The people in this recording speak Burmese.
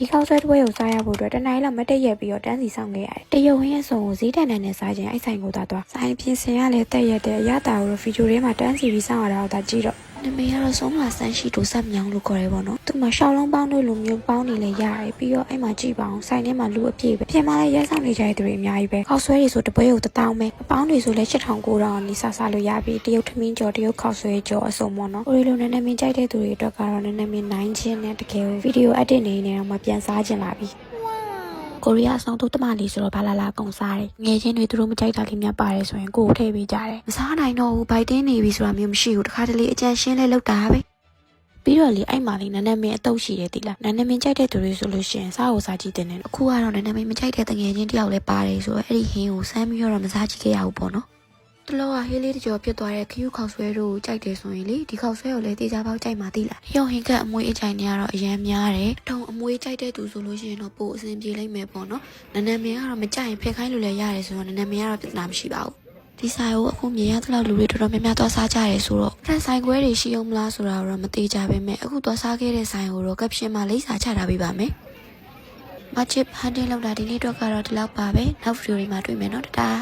ဒီခောက်ဆွဲပွဲကိုစားရဖို့အတွက်တနိုင်လောက်မတက်ရက်ပြီးတော့တန်းစီဆောင်ခဲ့ရတယ်တရုတ်ဝင်းရဲ့စုံကိုဈေးတန်တန်နဲ့စားခြင်းအဲ့ဆိုင်ကိုသာသွားဆိုင်ပြင်ဆင်ရလဲတက်ရက်တဲ့အရတာကိုဗီဒီယိုထဲမှာတန်းစီပြီးဆောင်ရတာကိုသာကြည့်တော့နမေကတော့ဆုံးမဆန်းရှိတို့ဆက်မြောင်းလို့ခေါ်ရဲပေါ့နော်သူမှရှောင်းလုံးပေါင်းတို့လိုမျိုးပေါင်းနေလဲရတယ်ပြီးတော့အဲ့မှာကြည့်ပါအောင်ဆိုင်ထဲမှာလူအပြည့်ပဲပြင်မလဲရဲဆောင်နေကြတဲ့သူတွေအများကြီးပဲခောက်ဆွဲတွေဆိုတပွဲကို1000ပဲအပေါင်းတွေဆိုလဲ8900နီးစားလို့ရပြီတရုတ်ထမင်းကြော်တရုတ်ခောက်ဆွဲကြော်အစုံပေါ့နော်ကိုရီလိုနည်းနည်းမင်းကြိုက်တဲ့သူတွေအတွက်ကတော့နည်းနည်းမင်းနိုင်ချင်းနဲ့တကယ်ဗီဒီယိုအက်ဒစ်နေနေတော့မှပြန်စားချင်လာပြီကိုရီးယားအဆောင်တို့တမလီဆိုတော့ဘာလာကုံစားတယ်ငယ်ချင်းတွေသူတို့မကြိုက်တာလေးများပါတယ်ဆိုရင်ကိုယ်ထည့်ပေးကြတယ်မစားနိုင်တော့ဘူးဘိုက်တင်းနေပြီဆိုတာမျိုးမရှိဘူးတခါတလေအကြံရှင်းလဲလောက်တာပဲပြီးတော့လေအဲ့မာလေးနန်းနန်းမင်းအတုပ်ရှိတယ်တိလားနန်းနန်းမင်းကြိုက်တဲ့သူတွေဆိုလို့ရှိရင်စားကိုစားကြည့်တယ်နဲ့အခုကတော့နန်းနန်းမင်းမကြိုက်တဲ့တငယ်ချင်းတယောက်လည်းပါတယ်ဆိုတော့အဲ့ဒီဟင်းကိုစမ်းပြီးတော့မစားကြည့်ခဲ့ရဘူးပေါ့နော်တလောကဟေးလေးတကြော်ပြစ်သွားတဲ့ခယူးခောက်ဆွဲတို့ကိုကြိုက်တယ်ဆိုရင်လေဒီခောက်ဆွဲကိုလည်းတေချာပေါက်ကြိုက်မှသိလားရုံဟင်းကအမွေးအချိုင်တွေကတော့အရန်များတယ်ထုံအမွေးကြိုက်တဲ့သူဆိုလို့ရှိရင်တော့ပို့အဆင်ပြေလိမ့်မယ်ပေါ့နော်နန်းနန်းမင်းကတော့မကြိုက်ရင်ဖက်ခိုင်းလို့လည်းရတယ်ဆိုတော့နန်းနန်းမင်းကတော့ပြဿနာမရှိပါဘူးဒီဆိုင်ကိုအခုမြင်ရတဲ့လောက်လူတွေတော်တော်များများသွားစားကြရဲဆိုတော့ဖန်ဆိုင်ခွဲတွေရှိအောင်မလားဆိုတာတော့မသိကြပါပဲအခုသွားစားခဲ့တဲ့ဆိုင်ကိုတော့ကပ်ရှင်မှာလိပ်စာချထားပေးပါမယ်မချစ်ဟန်တင်လောက်တာဒီနေ့တော့ကတော့ဒီလောက်ပါပဲနောက်ဗီဒီယိုတွေမှာတွေ့မယ်နော်တတား